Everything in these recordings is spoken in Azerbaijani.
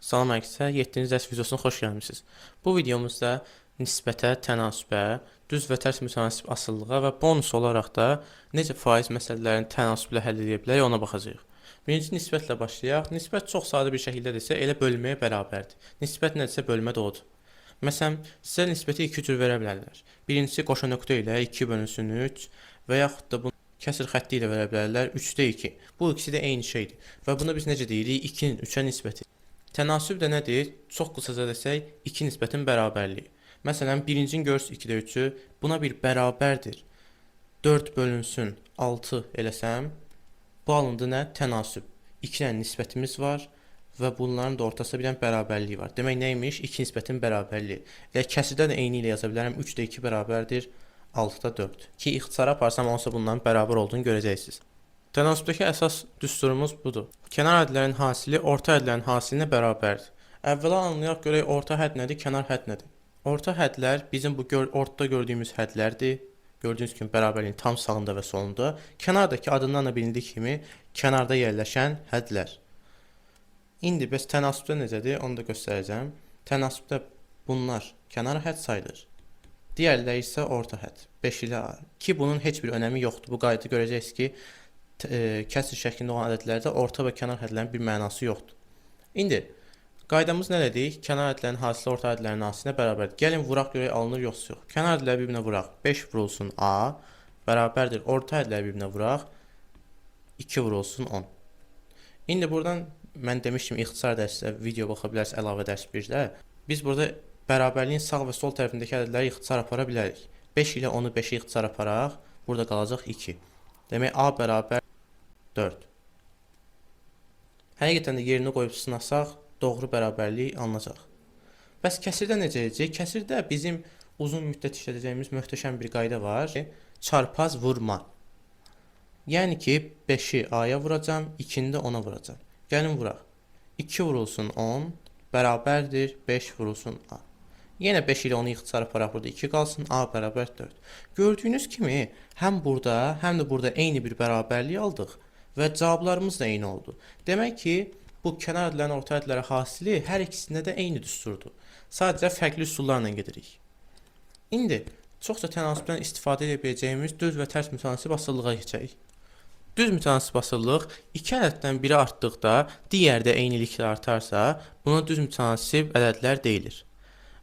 Salam əksə, 7-ci dərs videosuna xoş gəlmisiniz. Bu videomuzda nisbətə, tənasübə, düz və tərs mütənasib asıllığa və bonus olaraq da necə faiz məsələlərini tənasüblə həll edə bilərik ona baxacağıq. Birinci nisbətlə başlayaq. Nisbət çox sadə bir şəkildə desə elə bölməyə bərabərdir. Nisbət nədirsə bölmə də odur. Məsələn, sizə nisbəti iki cür verə bilərlər. Birincisi qoşa nöqtə ilə 2 bölünsün 3 və yaxud da bunu kəsr xətti ilə verə bilərlər 3-də 2. Bu ikisi də eyni şeydir və buna biz necə deyirik? 2-nin 3-ə nisbəti. Tənasüb də nədir? Çox qısaca desək, 2 nisbətin bərabərliyi. Məsələn, birincini görürsünüz 2-də 3-ü, buna bir bərabərdir. 4 bölünsün 6 eləsəm, bu alındı nə? Tənasüb. 2 dənə nisbətimiz var və bunların da ortasında bir dənə bərabərliyi var. Demək nəymiş? 2 nisbətin bərabərliyi. Və kəsirdə də eyni ilə yaza bilərəm. 3-də 2 bərabərdir 6-da 4. Ki, ixtisara aparsam olsa bunların bərabər olduğunu görəcəksiniz. Tənasübdəki əsas düsturumuz budur. Kənar hədlərin hasili orta hədlərin hasilinə bərabərdir. Əvvəla anlayaq görək orta hədd nədir, kənar hədd nədir? Orta hədlər bizim bu ortada gördüyümüz hədlərdir. Gördüyünüz kimi bərabərliyin tam sağında və solunda. Kənardakı adından da bilindiyi kimi kənarda yerləşən hədlər. İndi bəs tənasübdə necədir? Onu da göstərəcəm. Tənasübdə bunlar kənar hədd sayılır. Digərləri isə orta hədd. 5 ilə ki bunun heç bir önəmi yoxdur. Bu qayda görəcəksiniz ki, kəsr şəklində olan ədədlərdə orta və kənar hədlərin bir mənası yoxdur. İndi qaydamız nə dedik? Kənar hədlərin hasili orta hədlərin hasilinə bərabərdir. Gəlin vuraq görək alınır yoxsa yox. Kənar hədləri bir-birinə vuraq. 5 vurulsun A bərabərdir. Orta hədləri bir-birinə vuraq. 2 vurulsun 10. İndi buradan mən demişdim ixtisar dərsdə video baxa bilərsiniz əlavə dərs 1-də. Biz burada bərabərliyin sağ və sol tərəfindəki ədədləri ixtisar apara bilərik. 5 ilə 10-u 5-i ixtisar aparaq. Burada qalacaq 2. Demək A bərabər 4. Həqiqətən də yerini qoyub sınasaq, doğru bərabərlik alınacaq. Bəs kəsirdə necə edəcək? Kəsirdə bizim uzun müddət işlədəcəyimiz möhtəşəm bir qayda var. Çarpaz vurma. Yəni ki, 5-i A-ya vuracam, 2-ni də 10-a vuracam. Gəlin vuraq. 2 vurulsun 10, bərabərdir 5 vurulsun A. Yenə 5 ilə 10-u ixtisar aparaq, burada 2 qalsın, A bərabər 4. Gördüyünüz kimi, həm burada, həm də burada eyni bir bərabərlik aldıq və cavablarımız da eyni oldu. Demək ki, bu kənar hədlərin orta hədləri hasili hər ikisində də eyni düsturdur. Sadəcə fərqli üsullarla gedirik. İndi çoxca tənasübdən istifadə edə biləcəyimiz düz və tərs mütənasib asıllığa keçək. Düz mütənasib asıllıq iki ədəddən biri artdıqda, digəri də eyniliklə artarsa, buna düz mütənasib ədədlər deyilir.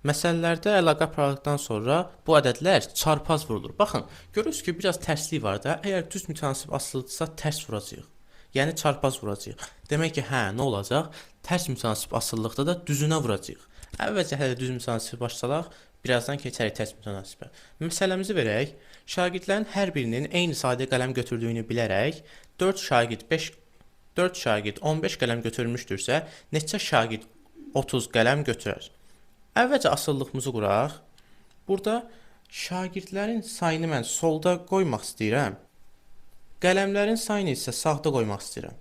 Məsələlərdə əlaqə apardıqdan sonra bu ədədlər çarpaz vurulur. Baxın, görürsünüz ki, biraz tərslik var da. Əgər düz mütənasib asılıdırsa tərs vuracağıq. Yəni çarpaz vuracağıq. Demək ki, nə olacaq? Tərs mütənasib asıllıqda da düzünə vuracağıq. Əvvəlcə hələ düz mütənasib başlayaq, birazdan keçərik tərs mütənasibə. Məsələmizi verək. Şagirdlərin hər birinin eyni sayda qələm götürdüyünü bilərək 4 şagird 15 qələm götürmüşdürsə, neçə şagird 30 qələm götürər? Əvvəlcə asıllığımızı quraq. Burada şagirdlərin sayını mən solda qoymaq istəyirəm. Qələmlərin sayını isə sağda qoymaq istəyirəm.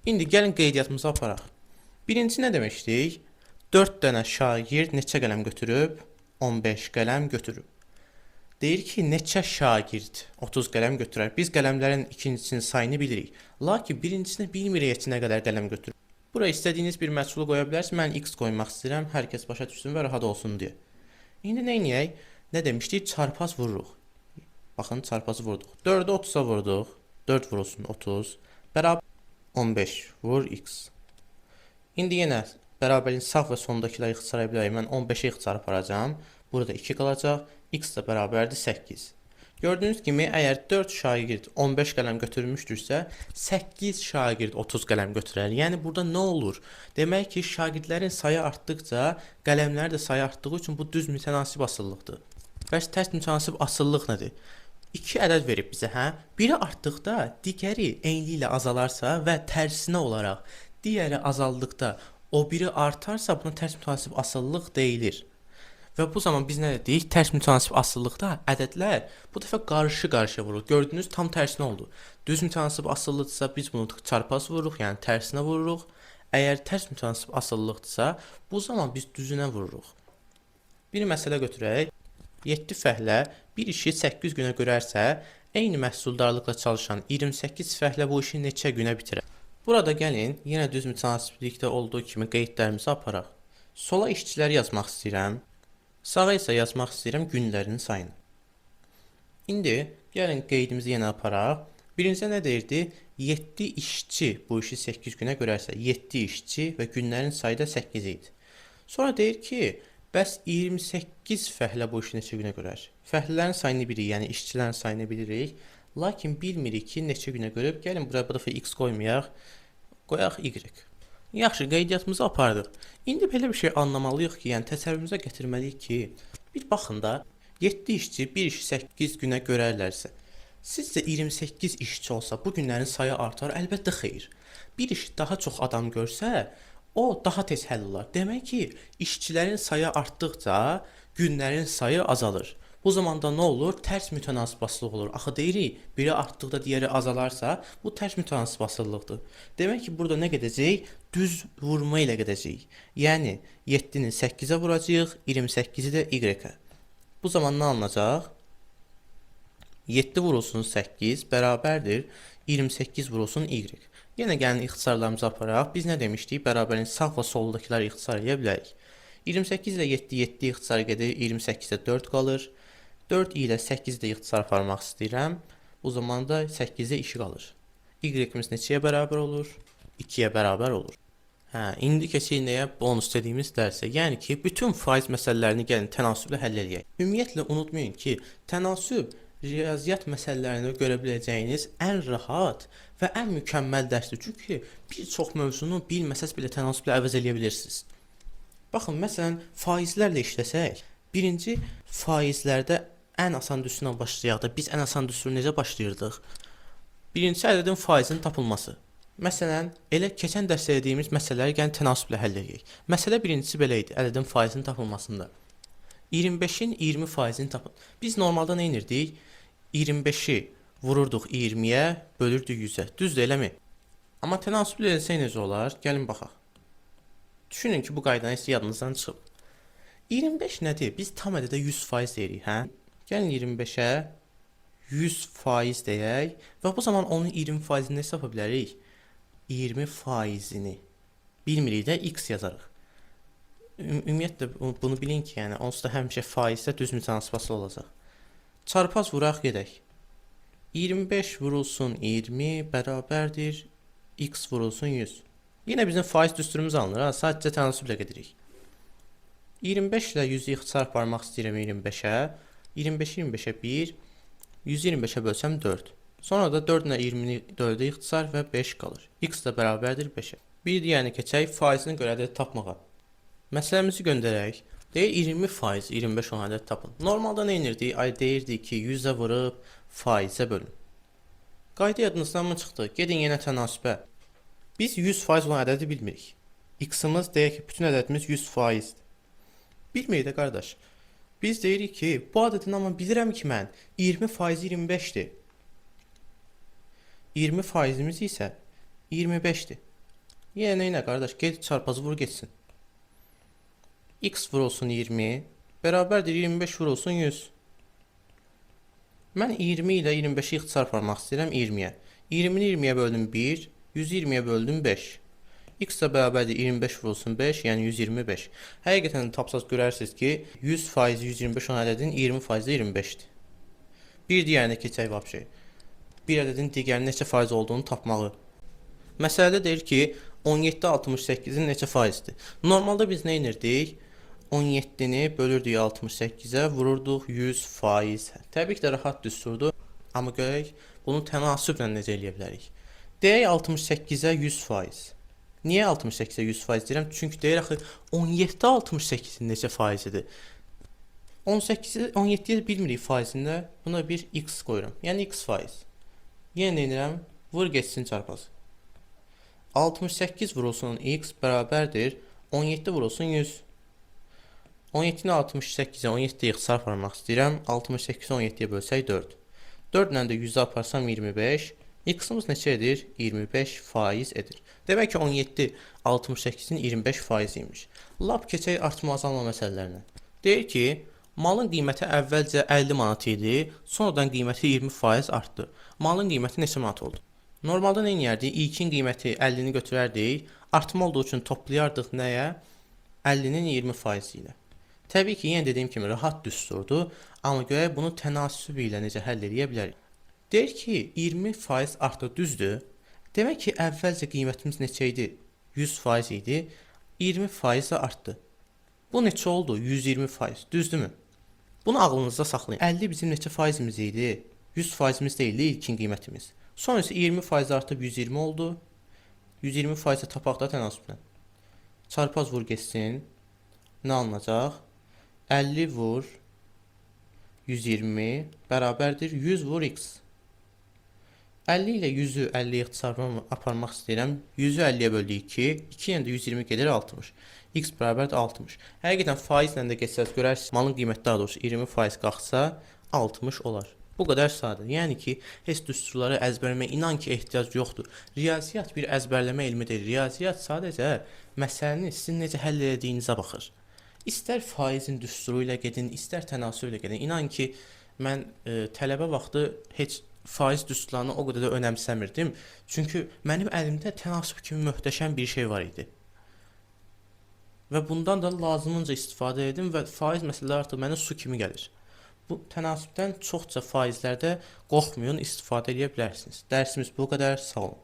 İndi gəlin qeydiyyatımızı aparaq. Birinci nə demişdik? 4 dənə şagird neçə qələm götürüb? 15 qələm götürüb. Deyir ki, neçə şagird 30 qələm götürər? Biz qələmlərin ikincisinin sayını bilirik. Lakin birincisini bilmirik nə qədər qələm götürür. Buraya istədiyiniz bir məchulu qoya bilərsiniz. Mən x qoymaq istəyirəm, hər kəs başa düşsün və rahat olsun deyə. İndi nə edək? Nə demişdik? Çarpaz vururuq. Baxın, çarpazı vurduq. 4-ü 30-a vurduq. 4 vurulsun 30. Bərabər 15 vur x. İndi yenə bərabərliyin sağ və sondakıları ixtisara bilərək. Mən 15-i ixtisar aparacağım. Burada 2 qalacaq. X də bərabərdir 8. Gördüyünüz kimi, əgər 4 şagird 15 qələm götürmüşdürsə, 8 şagird 30 qələm götürər. Yəni, burada nə olur? Demək ki, şagirdlərin sayı artdıqca, qələmlər də sayı artdığı üçün bu düz mütənasib asıllıqdır. Bəs tərs mütənasib asıllıq nədir? 2 ədəd verib bizə, Biri artdıqda, digəri eyni ilə azalarsa və tərsinə olaraq, digəri azaldıqda, o biri artarsa, buna tərs mütənasib asıllıq deyilir. Və bu zaman biz nə dedik? Tərs mütənasib asıllıqda ədədlər bu dəfə qarşı-qarşıya vurur. Gördünüz, tam tərsinə oldu. Düz mütənasib asıllıqdırsa biz bunu çarpaz vururuq, yəni tərsinə vururuq. Əgər tərs mütənasib asıllıqdırsa, bu zaman biz düzünə vururuq. Bir məsələ götürək. 7 fəhlə bir işi 8 günə görərsə, eyni məhsuldarlıqla çalışan 28 fəhlə bu işi neçə günə bitirər? Burada gəlin, yenə düz mütənasiblikdə olduğu kimi qeydlərimizi aparaq. Sola işçiləri yazmaq istəyirəm. Sağa isə yazmaq istəyirəm günlərin sayını. İndi gəlin qeydimizi yenə aparaq. Birincə nə deyirdi? 7 işçi bu işi 8 günə görərsə, 7 işçi və günlərin sayı da 8 idi. Sonra deyir ki, bəs 28 fəhlə bu işi neçə günə görər? Fəhlələrin sayını bilirik, yəni işçilərin sayını bilirik. Lakin bilmirik ki, neçə günə görüb. Gəlin buraya bu dəfə x qoymayaq, qoyaq y. Yaxşı, qeydiyyatımızı apardıq. İndi belə bir şey anlamalıyıq ki, yəni təsəvvürümüzə gətirməliyik ki, bir baxın da, 7 işçi bir işi 8 günə görərlərsə, sizcə 28 işçi olsa bu günlərin sayı artar? Əlbəttə xeyr. Bir iş daha çox adam görsə, o daha tez həll olar. Demək ki, işçilərin sayı artdıqca günlərin sayı azalır. Bu zamanda nə olur? Tərs mütənasibatçılıq olur. Axı deyirik, biri artdıqda digəri azalarsa, bu tərs mütənasibatçılıqdır. Demək ki, burada nə gedəcək? Düz vurma ilə gedəcək. Yəni 7-ni 8-ə vuracağıq, 28-i də y-ə. Bu zaman nə alınacaq? 7 vurulsun 8 bərabərdir 28 vurulsun y. Yenə gəlin ixtisarlarımızı aparaq. Biz nə demişdik? Bərabərin sağ və soldakiləri ixtisar edə bilərik. 28 ilə 7 ixtisar gedir, 28-də 4 qalır. 4 ilə 8-də ixtisar aparmaq istəyirəm. Bu zaman da 8-də 2 qalır. Y-imiz neçəyə bərabər olur? 2-yə bərabər olur. İndi keçək nəyə? Bonus dediyimiz dərsə. Yəni ki, bütün faiz məsələlərini gəlin tənasüblə həll edək. Ümumiyyətlə unutmayın ki, tənasüb riyaziyyat məsələlərini görə biləcəyiniz ən rahat və ən mükəmməl dərsdir. Çünki bir çox mövzunu bilməsəz belə tənasüblə əvəz edə bilirsiniz. Baxın, məsələn, faizlərlə işləsək, birinci faizlərdə ən asan düsturla başlayaq da, biz ən asan düsturu necə başlayırdıq? Birincisi ədədin faizinin tapılması. Məsələn, elə keçən dərsdə dediyimiz məsələləri gəlin tənasüblə həll edək. Məsələ birincisi belə idi, ədədin faizinin tapılmasında. 25-in 20 faizini tapın. Biz normalda nə edirdik? 25-i vururduq 20-yə, bölürdük 100-ə. Düzdür, eləmi? Amma tənasüblə eləsək necə olar? Gəlin baxaq. Düşünün ki, bu qaydanı isə yadınızdan çıxıb. 25 nədir? Biz tam ədədə 100% deyirik, hə? Gəlin 25-ə 100% deyək və bu zaman onun 20%-ni nə hesab bilərik? 20%-ni bilmirik də x yazarıq. Ümumiyyətlə bunu bilin ki, yəni onsuz da həmişə faizdə düz mütənasibatlı olacaq. Çarpaz vuraq gedək. 25 vurulsun 20 bərabərdir x vurulsun 100. Yenə bizim faiz düsturumuz alınır, sadəcə tənasüblə gedirik. 25 ilə 100-ü ixtisar aparmaq istəyirəm 25-ə. 25-i 25-ə 1, 125-ə bölsəm 4. Sonra da 4 ilə 20-ni 4-ə ixtisar və 5 qalır. X də bərabərdir 5-ə. Bir digərini keçək, faizini görə ədəd tapmağa. Məsələmizi göndərək. Deyir 20% 25 olan ədəd tapın. Normalda nə edirdik? Deyirdik ki, 100-ə vurub faizə bölün. Qayda yadınızdan mı çıxdı? Gedin yenə tənasübə. Biz 100% olan ədədi bilmirik. X-ımız deyək ki, bütün ədədimiz 100%-dir. Bilmirik də qardaş. Biz deyirik ki, bu ədədin amma bilirəm ki, mən 20% 25-dir. 20%-imiz isə 25-dir. Yəni nə qardaş, get çarpazı vur getsin. X vurulsun 20, bərabərdir 25 vurulsun 100. Mən 20 ilə 25-i ixtisar aparmaq istəyirəm 20-yə. 20-ni 20-yə böldüm 1, 120-yə böldüm 5. X də bərabərdir 25 vurulsun 5, yəni 125. Həqiqətən tapsaz görərsiniz ki, 100% 125 olan ədədin 20% 25-dir. Bir digərinə keçək vəbşə. Bir ədədin digərinin neçə faiz olduğunu tapmalı. Məsələdə deyir ki, 17-68-in neçə faizdir? Normalda biz nə edirdik? 17-ni bölürdük 68-ə, vururduq 100%. Təbii ki də rahat düsturdur. Amma görək, bunu tənasüblə necə eləyə bilərik? Deyək 68-ə 100%. Niyə 68-ə 100% deyirəm? Çünki deyir axı 17-68-in neçə faizidir? 17-yə bilmirik faizində, buna bir x qoyuram. Yəni x faiz. Yenə deyirəm, vur geçsin çarpaz. 68 vurulsun x bərabərdir 17 vurulsun 100. 17-ni 68-ə 17-yə ixtisar aparmaq istəyirəm. 68-i 17-yə bölsək 4. 4 ilə də 100-ü aparsam 25. X-ımız neçə edir? 25% edir. Demək ki 17 68-in 25% imiş. Lap keçək artma azalma məsələlərinə. Deyir ki, malın qiyməti əvvəlcə 50 manat idi, sonradan qiyməti 20% artdı. Malın qiyməti neçə manat oldu? Normalda nə edərdik? İlkin qiyməti 50-ni götürərdik. Artma olduğu üçün toplayardıq nəyə? 50-nin 20% ilə. Təbii ki, yenə dediyim kimi rahat düsturdur, amma görək bunu tənasüb ilə necə həll edə bilərik. Deyir ki, 20% artıq düzdür. Demək ki, əvvəlcə qiymətimiz neçə idi? 100% idi. 20% artdı. Bu neçə oldu? 120%. Düzdürmü? Bunu ağlınızda saxlayın. 50 bizim neçə faizimiz idi? 100%imiz deyildi ilkin qiymətimiz. Sonra isə 20% artıb 120 oldu. 120% tapaq da tənasüblə. Çarpaz vur getsin. Nə alınacaq? 50 vur 120 bərabərdir 100 vur x. 50 ilə 100-ü 50-yə ixtisarla aparmaq istəyirəm. 100-ü 50-yə böldük 2. 2 ilə də 120 gedir 60. X bərabərdir 60. Həqiqətən faizlə də geçsəz görərsiniz, malın qiyməti daha doğrusu 20% qalxsa 60 olar. Bu qədər sadə. Yəni ki, heç düsturları əzbərləməyə inan ki, ehtiyac yoxdur. Riyaziyyat bir əzbərləmə elmi deyil. Riyaziyyat sadəcə məsələni sizin necə həll edəcəyinizə baxır. İstər faizin düsturu ilə gedin, istər tənasüb ilə gedin. İnan ki, mən tələbə vaxtı heç faiz düsturlarını o qədər də önəmsəmirdim. Çünki mənim əlimdə tənasüb kimi möhtəşəm bir şey var idi. Və bundan da lazımınca istifadə edim və faiz məsələləri artıq mənə su kimi gəlir. Bu tənasübdən çoxca faizlərdə qorxmayın, istifadə edə bilərsiniz. Dərsimiz bu qədər. Sağ olun.